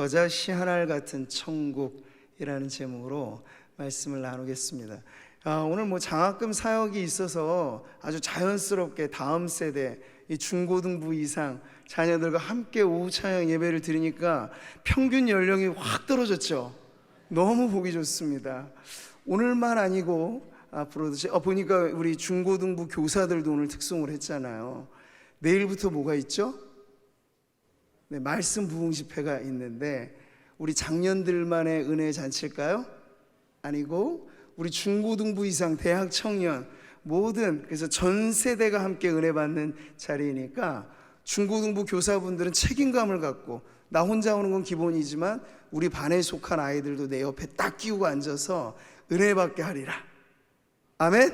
겨자씨 하나 같은 천국이라는 제목으로 말씀을 나누겠습니다. 오늘 장학금 사역이 있어서 아주 자연스럽게 다음 세대 이 중고등부 이상 자녀들과 함께 오후 찬양 예배를 드리니까 평균 연령이 확 떨어졌죠. 너무 보기 좋습니다. 오늘만 아니고 앞으로도 보니까 우리 중고등부 교사들도 오늘 특송을 했잖아요. 내일부터 뭐가 있죠? 네, 말씀 부흥 집회가 있는데 우리 장년들만의 은혜 잔치일까요? 아니고 우리 중고등부 이상 대학 청년 모든, 그래서 전 세대가 함께 은혜 받는 자리이니까 중고등부 교사분들은 책임감을 갖고, 나 혼자 오는 건 기본이지만 우리 반에 속한 아이들도 내 옆에 딱 끼우고 앉아서 은혜 받게 하리라. 아멘?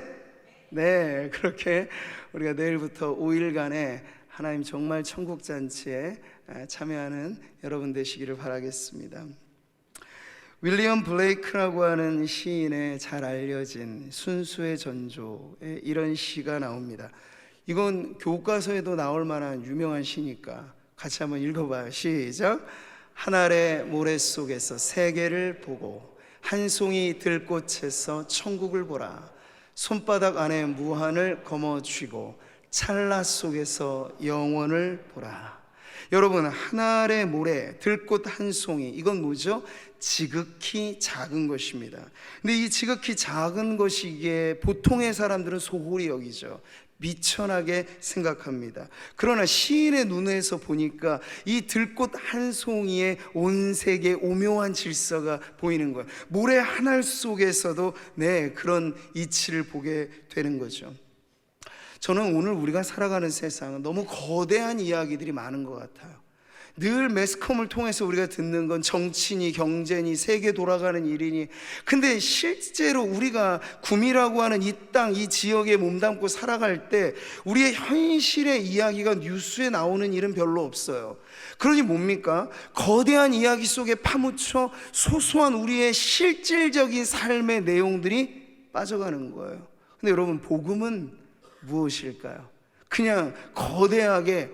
네, 그렇게 우리가 내일부터 5일간의 하나님 정말 천국잔치에 참여하는 여러분 되시기를 바라겠습니다. 윌리엄 블레이크라고 하는 시인의 잘 알려진 순수의 전조에 이런 시가 나옵니다. 이건 교과서에도 나올 만한 유명한 시니까 같이 한번 읽어봐요. 시작. 한 알의 모래 속에서 세계를 보고 한 송이 들꽃에서 천국을 보라. 손바닥 안에 무한을 거머쥐고 찰나 속에서 영원을 보라. 여러분, 한 알의 모래, 들꽃 한 송이, 이건 뭐죠? 지극히 작은 것입니다. 근데 이 지극히 작은 것이기에 보통의 사람들은 소홀히 여기죠. 미천하게 생각합니다. 그러나 시인의 눈에서 보니까 이 들꽃 한 송이에 온 세계의 오묘한 질서가 보이는 거예요. 모래 한 알 속에서도 그런 이치를 보게 되는 거죠. 저는 오늘 우리가 살아가는 세상은 너무 거대한 이야기들이 많은 것 같아요. 늘 매스컴을 통해서 우리가 듣는 건 정치니 경제니 세계 돌아가는 일이니, 근데 실제로 우리가 구미라고 하는 이 땅, 이 지역에 몸담고 살아갈 때 우리의 현실의 이야기가 뉴스에 나오는 일은 별로 없어요. 그러니 뭡니까? 거대한 이야기 속에 파묻혀 소소한 우리의 실질적인 삶의 내용들이 빠져가는 거예요. 근데 여러분, 복음은 무엇일까요? 그냥 거대하게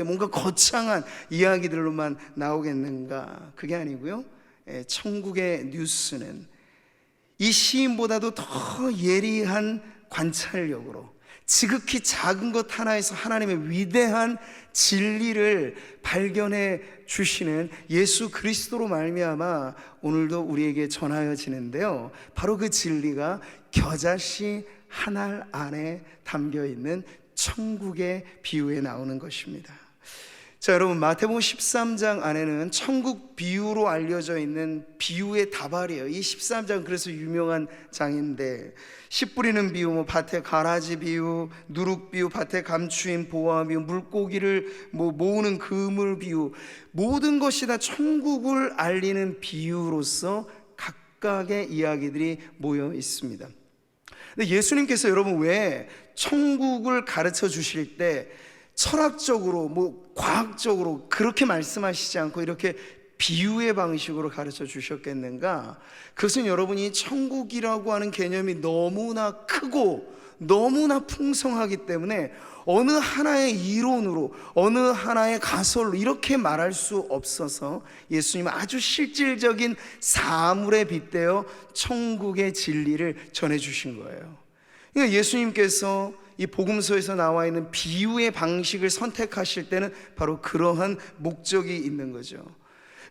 뭔가 거창한 이야기들로만 나오겠는가? 그게 아니고요, 천국의 뉴스는 이 시인보다도 더 예리한 관찰력으로 지극히 작은 것 하나에서 하나님의 위대한 진리를 발견해 주시는 예수 그리스도로 말미암아 오늘도 우리에게 전하여지는데요, 바로 그 진리가 겨자씨 한 알 안에 담겨있는 천국의 비유에 나오는 것입니다. 자, 여러분, 마태복음 13장 안에는 천국 비유로 알려져 있는 비유의 다발이에요. 이 13장 그래서 유명한 장인데, 씨 뿌리는 비유, 밭에 가라지 비유, 누룩 비유, 밭에 감추인 보화 비유, 물고기를 모으는 그물 비유, 모든 것이 다 천국을 알리는 비유로서 각각의 이야기들이 모여 있습니다. 근데 예수님께서 여러분 왜 천국을 가르쳐 주실 때 철학적으로 과학적으로 그렇게 말씀하시지 않고 이렇게 비유의 방식으로 가르쳐 주셨겠는가? 그것은 여러분이 천국이라고 하는 개념이 너무나 크고 너무나 풍성하기 때문에 어느 하나의 이론으로, 어느 하나의 가설로 이렇게 말할 수 없어서 예수님은 아주 실질적인 사물에 빗대어 천국의 진리를 전해주신 거예요. 그러니까 예수님께서 이 복음서에서 나와 있는 비유의 방식을 선택하실 때는 바로 그러한 목적이 있는 거죠.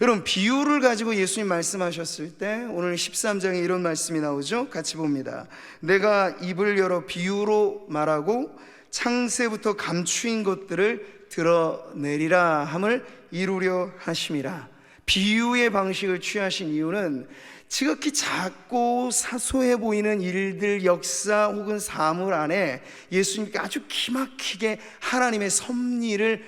여러분, 비유를 가지고 예수님 말씀하셨을 때 오늘 13장에 이런 말씀이 나오죠. 같이 봅니다. 내가 입을 열어 비유로 말하고 창세부터 감추인 것들을 드러내리라 함을 이루려 하심이라. 비유의 방식을 취하신 이유는 지극히 작고 사소해 보이는 일들, 역사 혹은 사물 안에 예수님께 아주 기막히게 하나님의 섭리를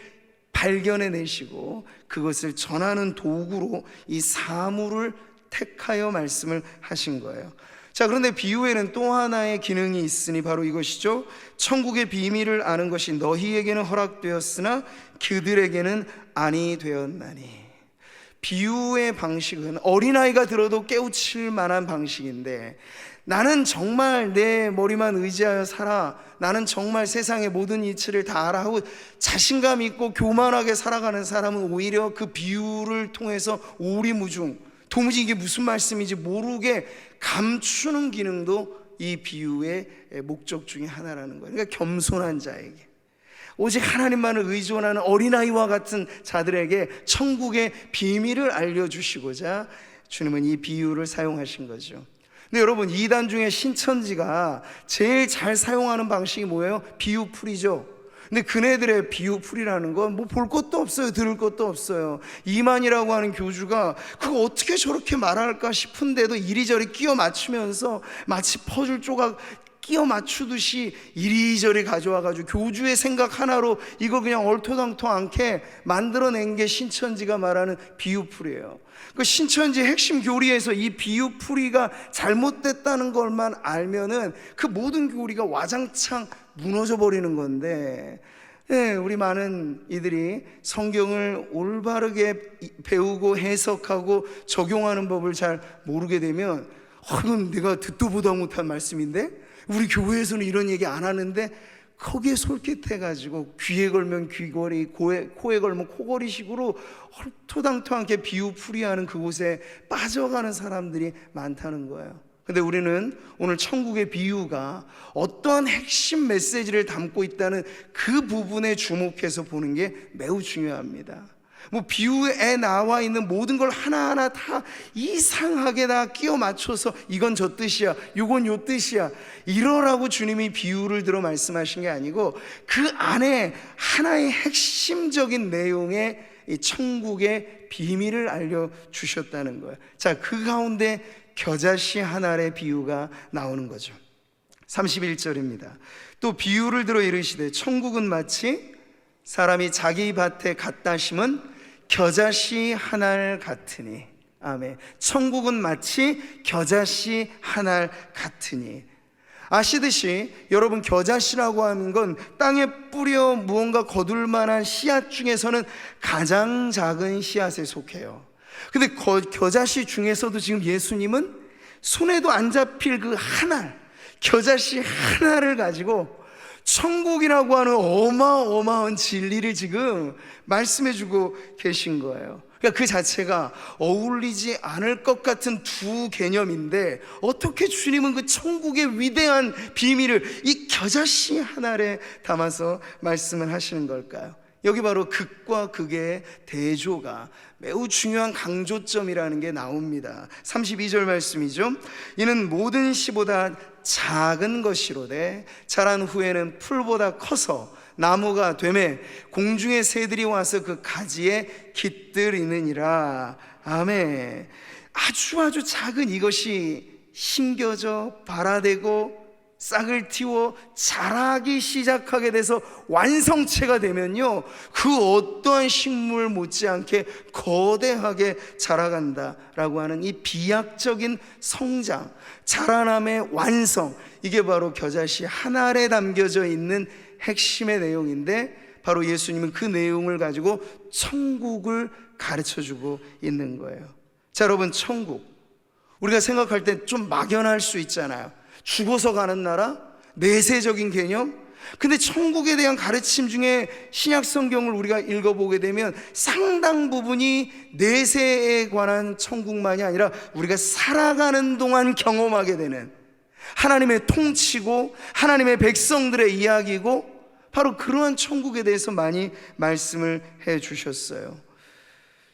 발견해내시고 그것을 전하는 도구로 이 사물을 택하여 말씀을 하신 거예요. 자, 그런데 비유에는 또 하나의 기능이 있으니 바로 이것이죠. 천국의 비밀을 아는 것이 너희에게는 허락되었으나 그들에게는 아니 되었나니. 비유의 방식은 어린아이가 들어도 깨우칠 만한 방식인데, 나는 정말 내 머리만 의지하여 살아, 나는 정말 세상의 모든 이치를 다 알아 하고 자신감 있고 교만하게 살아가는 사람은 오히려 그 비유를 통해서 오리무중, 도무지 이게 무슨 말씀인지 모르게 감추는 기능도 이 비유의 목적 중에 하나라는 거예요. 그러니까 겸손한 자에게, 오직 하나님만을 의존하는 어린아이와 같은 자들에게 천국의 비밀을 알려주시고자 주님은 이 비유를 사용하신 거죠. 근데 여러분, 이단 중에 신천지가 제일 잘 사용하는 방식이 뭐예요? 비유풀이죠. 근데 그네들의 비유풀이라는 건 뭐 볼 것도 없어요, 들을 것도 없어요. 이만이라고 하는 교주가 그거 어떻게 저렇게 말할까 싶은데도 이리저리 끼워 맞추면서 마치 퍼즐 조각 끼워 맞추듯이 이리저리 가져와가지고 교주의 생각 하나로 이거 그냥 얼토당토 않게 만들어낸 게 신천지가 말하는 비유풀이에요. 그 신천지 핵심 교리에서 이 비유풀이가 잘못됐다는 것만 알면은 그 모든 교리가 와장창 무너져 버리는 건데, 우리 많은 이들이 성경을 올바르게 배우고 해석하고 적용하는 법을 잘 모르게 되면, 이건 내가 듣도 보도 못한 말씀인데, 우리 교회에서는 이런 얘기 안 하는데, 거기에 솔깃해가지고 귀에 걸면 귀걸이, 코에 걸면 코걸이 식으로 헐토당토 않게 비유풀이하는 그곳에 빠져가는 사람들이 많다는 거예요. 근데 우리는 오늘 천국의 비유가 어떠한 핵심 메시지를 담고 있다는 그 부분에 주목해서 보는 게 매우 중요합니다. 뭐 비유에 나와 있는 모든 걸 하나하나 다 이상하게 다 끼워 맞춰서 이건 저 뜻이야, 이건 요 뜻이야 이러라고 주님이 비유를 들어 말씀하신 게 아니고, 그 안에 하나의 핵심적인 내용의 이 천국의 비밀을 알려주셨다는 거예요. 자, 그 가운데 겨자씨 한 알의 비유가 나오는 거죠. 31절입니다. 또 비유를 들어 이르시되 천국은 마치 사람이 자기 밭에 갖다 심은 겨자씨 한 알 같으니. 아멘. 천국은 마치 겨자씨 한 알 같으니. 아시듯이 여러분, 겨자씨라고 하는 건 땅에 뿌려 무언가 거둘 만한 씨앗 중에서는 가장 작은 씨앗에 속해요. 근데 겨자씨 중에서도 지금 예수님은 손에도 안 잡힐 그 한 알, 겨자씨 하나를 가지고 천국이라고 하는 어마어마한 진리를 지금 말씀해주고 계신 거예요. 그러니까 그 자체가 어울리지 않을 것 같은 두 개념인데, 어떻게 주님은 그 천국의 위대한 비밀을 이 겨자씨 한 알에 담아서 말씀을 하시는 걸까요? 여기 바로 극과 극의 대조가 매우 중요한 강조점이라는 게 나옵니다. 32절 말씀이죠. 이는 모든 씨보다 작은 것이로되 자란 후에는 풀보다 커서 나무가 되매 공중의 새들이 와서 그 가지에 깃들이느니라. 아멘. 아주 작은 이것이 심겨져 발아되고 싹을 틔워 자라기 시작하게 돼서 완성체가 되면요, 그 어떠한 식물 못지않게 거대하게 자라간다라고 하는 이 비약적인 성장, 자라남의 완성, 이게 바로 겨자씨 한 알에 담겨져 있는 핵심의 내용인데, 바로 예수님은 그 내용을 가지고 천국을 가르쳐주고 있는 거예요. 자, 여러분, 천국, 우리가 생각할 때 좀 막연할 수 있잖아요. 죽어서 가는 나라? 내세적인 개념? 근데 천국에 대한 가르침 중에 신약 성경을 우리가 읽어보게 되면 상당 부분이 내세에 관한 천국만이 아니라 우리가 살아가는 동안 경험하게 되는 하나님의 통치고 하나님의 백성들의 이야기고, 바로 그러한 천국에 대해서 많이 말씀을 해 주셨어요.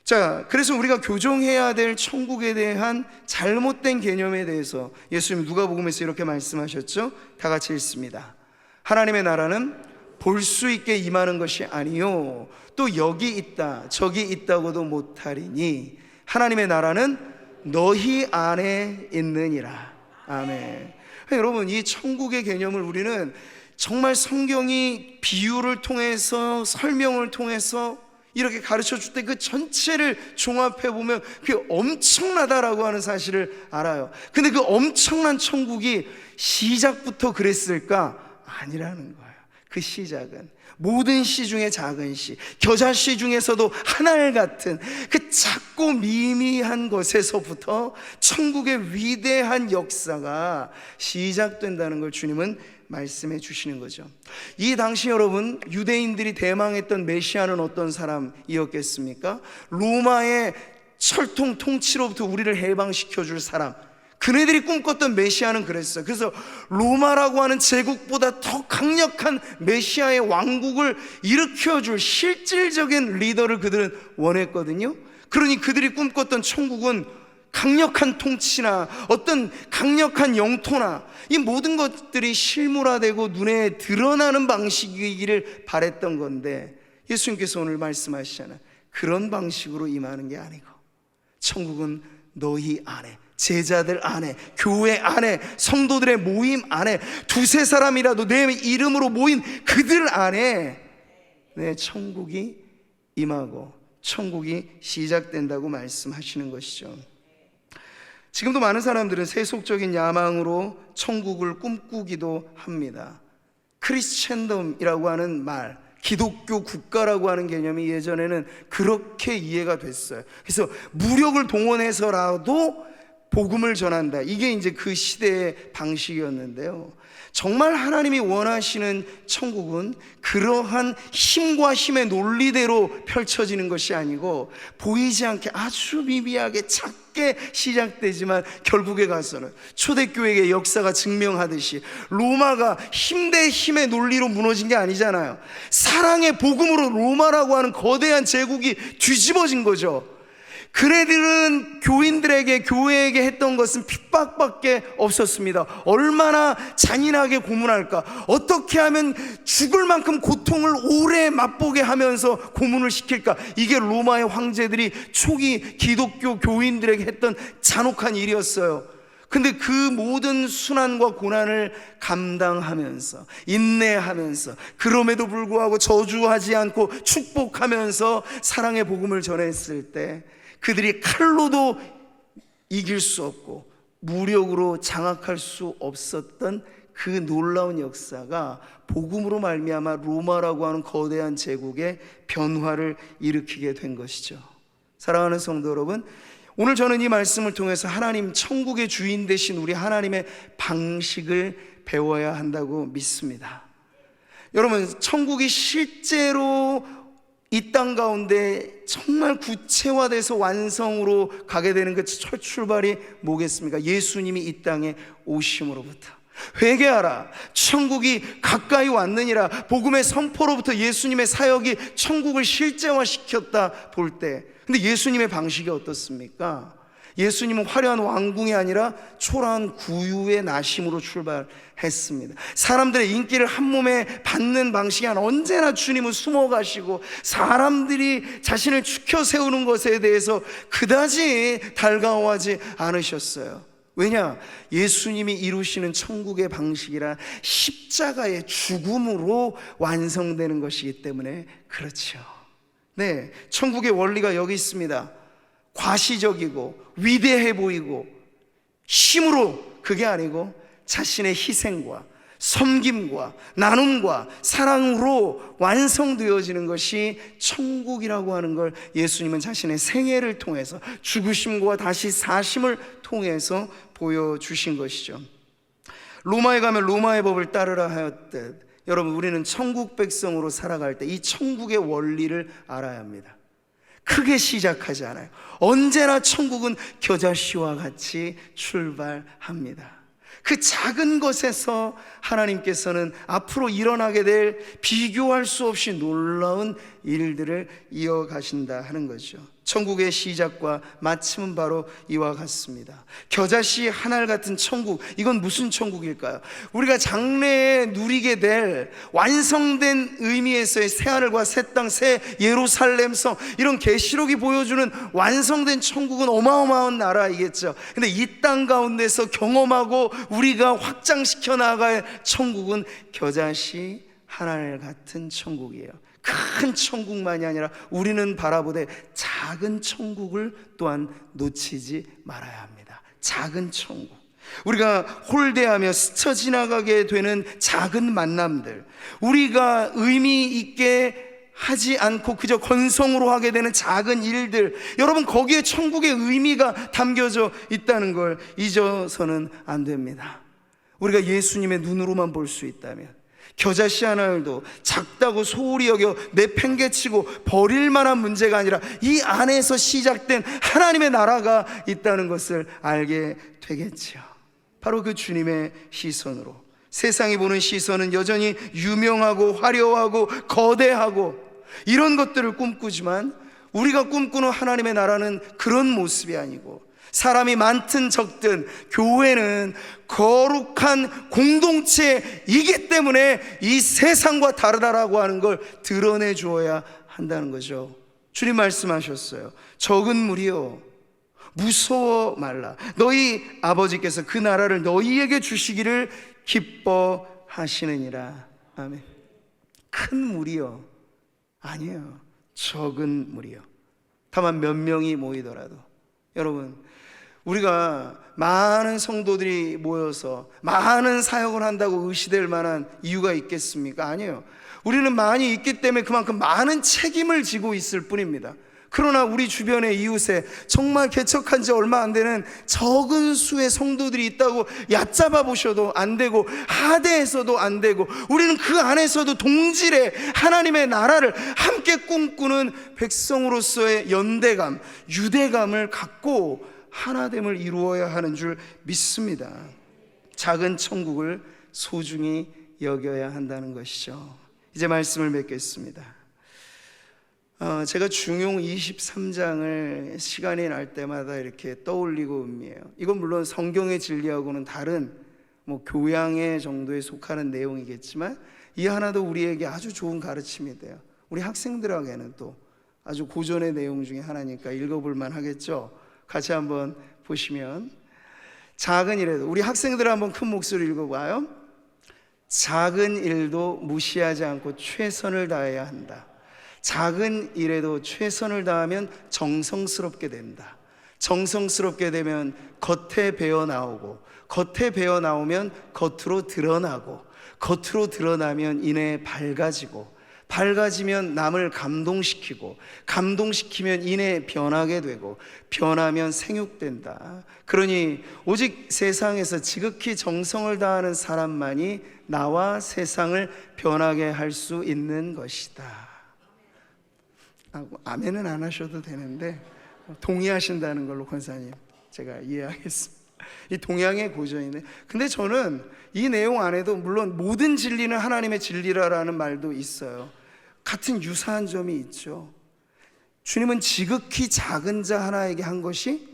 자, 그래서 우리가 교정해야 될 천국에 대한 잘못된 개념에 대해서 예수님 누가복음에서 이렇게 말씀하셨죠. 다 같이 읽습니다. 하나님의 나라는 볼 수 있게 임하는 것이 아니요 또 여기 있다 저기 있다고도 못하리니 하나님의 나라는 너희 안에 있느니라. 아멘. 여러분, 이 천국의 개념을 우리는 정말 성경이 비유를 통해서 설명을 통해서 이렇게 가르쳐 줄 때 그 전체를 종합해 보면 그게 엄청나다라고 하는 사실을 알아요. 근데 그 엄청난 천국이 시작부터 그랬을까? 아니라는 거예요. 그 시작은 모든 시 중에 작은 시, 겨자씨 중에서도 하늘 같은 그 작고 미미한 것에서부터 천국의 위대한 역사가 시작된다는 걸 주님은 말씀해 주시는 거죠. 이 당시 여러분, 유대인들이 대망했던 메시아는 어떤 사람이었겠습니까? 로마의 철통 통치로부터 우리를 해방시켜 줄 사람, 그네들이 꿈꿨던 메시아는 그랬어요. 그래서 로마라고 하는 제국보다 더 강력한 메시아의 왕국을 일으켜줄 실질적인 리더를 그들은 원했거든요. 그러니 그들이 꿈꿨던 천국은 강력한 통치나 어떤 강력한 영토나 이 모든 것들이 실물화되고 눈에 드러나는 방식이기를 바랬던 건데, 예수님께서 오늘 말씀하시잖아요. 그런 방식으로 임하는 게 아니고 천국은 너희 안에, 제자들 안에, 교회 안에, 성도들의 모임 안에, 두세 사람이라도 내 이름으로 모인 그들 안에 내 천국이 임하고 천국이 시작된다고 말씀하시는 것이죠. 지금도 많은 사람들은 세속적인 야망으로 천국을 꿈꾸기도 합니다. 크리스천덤이라고 하는 말, 기독교 국가라고 하는 개념이 예전에는 그렇게 이해가 됐어요. 그래서 무력을 동원해서라도 복음을 전한다, 이게 이제 그 시대의 방식이었는데요. 정말 하나님이 원하시는 천국은 그러한 힘과 힘의 논리대로 펼쳐지는 것이 아니고 보이지 않게 아주 미비하게 작게 시작되지만 결국에 가서는 초대교회의 역사가 증명하듯이 로마가 힘 대 힘의 논리로 무너진 게 아니잖아요. 사랑의 복음으로 로마라고 하는 거대한 제국이 뒤집어진 거죠. 그네들은 교인들에게, 교회에게 했던 것은 핍박밖에 없었습니다. 얼마나 잔인하게 고문할까, 어떻게 하면 죽을 만큼 고통을 오래 맛보게 하면서 고문을 시킬까, 이게 로마의 황제들이 초기 기독교 교인들에게 했던 잔혹한 일이었어요. 근데 그 모든 순환과 고난을 감당하면서, 인내하면서, 그럼에도 불구하고 저주하지 않고 축복하면서 사랑의 복음을 전했을 때 그들이 칼로도 이길 수 없고 무력으로 장악할 수 없었던 그 놀라운 역사가 복음으로 말미암아 로마라고 하는 거대한 제국의 변화를 일으키게 된 것이죠. 사랑하는 성도 여러분, 오늘 저는 이 말씀을 통해서 하나님 천국의 주인 되신 우리 하나님의 방식을 배워야 한다고 믿습니다. 여러분, 천국이 실제로 이 땅 가운데 정말 구체화돼서 완성으로 가게 되는 그 첫 출발이 뭐겠습니까? 예수님이 이 땅에 오심으로부터. 회개하라, 천국이 가까이 왔느니라. 복음의 선포로부터 예수님의 사역이 천국을 실제화시켰다 볼 때, 근데 예수님의 방식이 어떻습니까? 예수님은 화려한 왕궁이 아니라 초라한 구유의 나심으로 출발했습니다. 사람들의 인기를 한 몸에 받는 방식이 아니라 언제나 주님은 숨어 가시고 사람들이 자신을 추켜 세우는 것에 대해서 그다지 달가워하지 않으셨어요. 왜냐? 예수님이 이루시는 천국의 방식이라 십자가의 죽음으로 완성되는 것이기 때문에 그렇죠. 네, 천국의 원리가 여기 있습니다. 과시적이고 위대해 보이고 힘으로, 그게 아니고 자신의 희생과 섬김과 나눔과 사랑으로 완성되어지는 것이 천국이라고 하는 걸 예수님은 자신의 생애를 통해서, 죽으심과 다시 사심을 통해서 보여주신 것이죠. 로마에 가면 로마의 법을 따르라 하였듯, 여러분, 우리는 천국 백성으로 살아갈 때 이 천국의 원리를 알아야 합니다. 크게 시작하지 않아요. 언제나 천국은 겨자씨와 같이 출발합니다. 그 작은 것에서 하나님께서는 앞으로 일어나게 될 비교할 수 없이 놀라운 일들을 이어가신다 하는 거죠. 천국의 시작과 마침은 바로 이와 같습니다. 겨자씨 하늘 같은 천국, 이건 무슨 천국일까요? 우리가 장래에 누리게 될 완성된 의미에서의 새하늘과 새 땅, 새 예루살렘성, 이런 계시록이 보여주는 완성된 천국은 어마어마한 나라이겠죠. 근데 이 땅 가운데서 경험하고 우리가 확장시켜 나갈 천국은 겨자씨 하늘 같은 천국이에요. 큰 천국만이 아니라 우리는 바라보되 작은 천국을 또한 놓치지 말아야 합니다. 작은 천국. 우리가 홀대하며 스쳐 지나가게 되는 작은 만남들, 우리가 의미 있게 하지 않고 그저 건성으로 하게 되는 작은 일들, 여러분 거기에 천국의 의미가 담겨져 있다는 걸 잊어서는 안 됩니다. 우리가 예수님의 눈으로만 볼 수 있다면 겨자씨 하나도 작다고 소홀히 여겨 내팽개치고 버릴 만한 문제가 아니라 이 안에서 시작된 하나님의 나라가 있다는 것을 알게 되겠지요. 바로 그 주님의 시선으로, 세상이 보는 시선은 여전히 유명하고 화려하고 거대하고 이런 것들을 꿈꾸지만, 우리가 꿈꾸는 하나님의 나라는 그런 모습이 아니고, 사람이 많든 적든 교회는 거룩한 공동체이기 때문에 이 세상과 다르다라고 하는 걸 드러내 주어야 한다는 거죠. 주님 말씀하셨어요. 적은 무리여 무서워 말라. 너희 아버지께서 그 나라를 너희에게 주시기를 기뻐하시느니라. 아멘. 큰 무리여 아니에요. 적은 무리여. 다만 몇 명이 모이더라도, 여러분, 우리가 많은 성도들이 모여서 많은 사역을 한다고 의시될 만한 이유가 있겠습니까? 아니에요. 우리는 많이 있기 때문에 그만큼 많은 책임을 지고 있을 뿐입니다. 그러나 우리 주변의 이웃에 정말 개척한 지 얼마 안 되는 적은 수의 성도들이 있다고 얕잡아 보셔도 안 되고, 하대해서도 안 되고, 우리는 그 안에서도 동질의 하나님의 나라를 함께 꿈꾸는 백성으로서의 연대감, 유대감을 갖고 하나됨을 이루어야 하는 줄 믿습니다. 작은 천국을 소중히 여겨야 한다는 것이죠. 이제 말씀을 맺겠습니다. 제가 중용 23장을 시간이 날 때마다 이렇게 떠올리고 음미해요. 이건 물론 성경의 진리하고는 다른 교양의 정도에 속하는 내용이겠지만, 이 하나도 우리에게 아주 좋은 가르침이 돼요. 우리 학생들에게는 또 아주 고전의 내용 중에 하나니까 읽어볼 만 하겠죠. 같이 한번 보시면, 작은 일에도, 우리 학생들 한번 큰 목소리로 읽어봐요. 작은 일도 무시하지 않고 최선을 다해야 한다. 작은 일에도 최선을 다하면 정성스럽게 된다. 정성스럽게 되면 겉에 배어 나오고, 겉에 배어 나오면 겉으로 드러나고, 겉으로 드러나면 이내 밝아지고, 밝아지면 남을 감동시키고, 감동시키면 이내 변하게 되고, 변하면 생육된다. 그러니 오직 세상에서 지극히 정성을 다하는 사람만이 나와 세상을 변하게 할 수 있는 것이다. 아멘은 안 하셔도 되는데 동의하신다는 걸로 권사님 제가 이해하겠습니다. 이 동양의 고전이네. 근데 저는 이 내용 안에도 물론 모든 진리는 하나님의 진리라는 말도 있어요. 같은 유사한 점이 있죠. 주님은 지극히 작은 자 하나에게 한 것이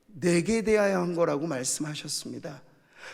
내게 대하여 한 거라고 말씀하셨습니다.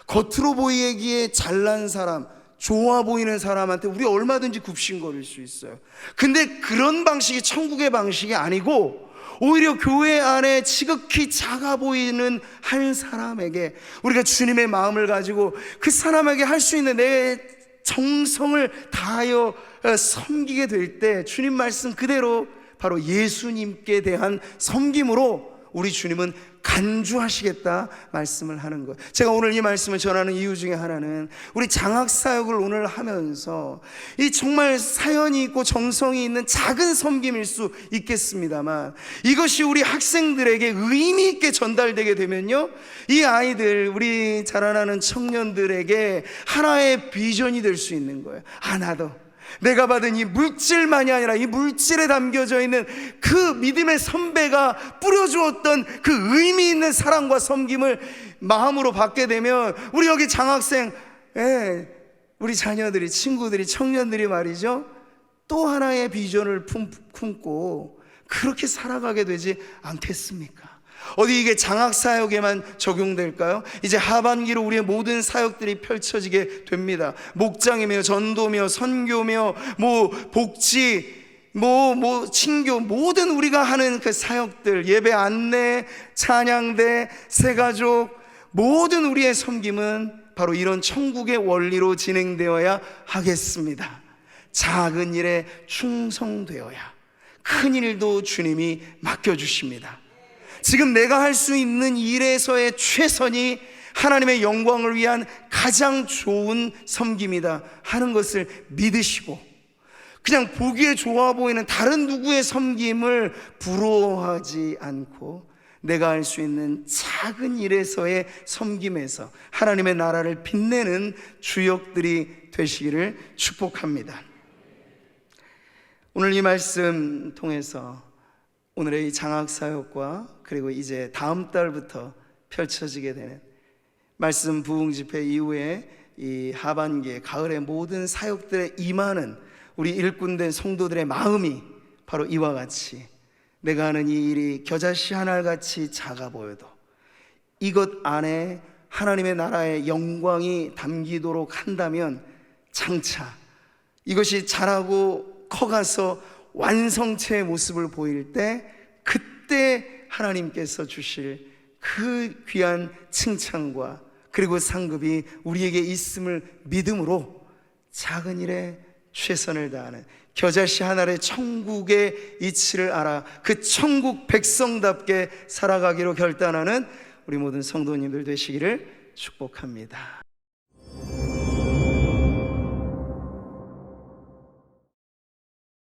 겉으로 보이기에 잘난 사람, 좋아 보이는 사람한테 우리 얼마든지 굽신거릴 수 있어요. 근데 그런 방식이 천국의 방식이 아니고, 오히려 교회 안에 지극히 작아 보이는 한 사람에게 우리가 주님의 마음을 가지고 그 사람에게 할 수 있는 내 정성을 다하여 섬기게 될 때, 주님 말씀 그대로 바로 예수님께 대한 섬김으로 우리 주님은 간주하시겠다 말씀을 하는 것. 제가 오늘 이 말씀을 전하는 이유 중에 하나는, 우리 장학사역을 오늘 하면서 이 정말 사연이 있고 정성이 있는 작은 섬김일 수 있겠습니다만, 이것이 우리 학생들에게 의미 있게 전달되게 되면요, 이 아이들, 우리 자라나는 청년들에게 하나의 비전이 될 수 있는 거예요. 나도 내가 받은 이 물질만이 아니라 이 물질에 담겨져 있는 그 믿음의 선배가 뿌려주었던 그 의미 있는 사랑과 섬김을 마음으로 받게 되면, 우리 여기 장학생, 우리 자녀들이, 친구들이, 청년들이 말이죠, 또 하나의 비전을 품고 그렇게 살아가게 되지 않겠습니까? 어디 이게 장학사역에만 적용될까요? 이제 하반기로 우리의 모든 사역들이 펼쳐지게 됩니다. 목장이며 전도며 선교며 복지, 친교, 모든 우리가 하는 그 사역들, 예배 안내, 찬양대, 새가족, 모든 우리의 섬김은 바로 이런 천국의 원리로 진행되어야 하겠습니다. 작은 일에 충성되어야 큰 일도 주님이 맡겨주십니다. 지금 내가 할 수 있는 일에서의 최선이 하나님의 영광을 위한 가장 좋은 섬김이다 하는 것을 믿으시고, 그냥 보기에 좋아 보이는 다른 누구의 섬김을 부러워하지 않고 내가 할 수 있는 작은 일에서의 섬김에서 하나님의 나라를 빛내는 주역들이 되시기를 축복합니다. 오늘 이 말씀 통해서 오늘의 이 장학사역과 그리고 이제 다음 달부터 펼쳐지게 되는 말씀 부흥 집회 이후에 이 하반기에 가을의 모든 사역들에 임하는 우리 일꾼된 성도들의 마음이 바로 이와 같이, 내가 하는 이 일이 겨자씨 한 알같이 작아 보여도 이것 안에 하나님의 나라의 영광이 담기도록 한다면 장차 이것이 자라고 커가서 완성체의 모습을 보일 때, 그때 하나님께서 주실 그 귀한 칭찬과 그리고 상급이 우리에게 있음을 믿음으로 작은 일에 최선을 다하는 겨자씨 하나의 천국의 이치를 알아 그 천국 백성답게 살아가기로 결단하는 우리 모든 성도님들 되시기를 축복합니다.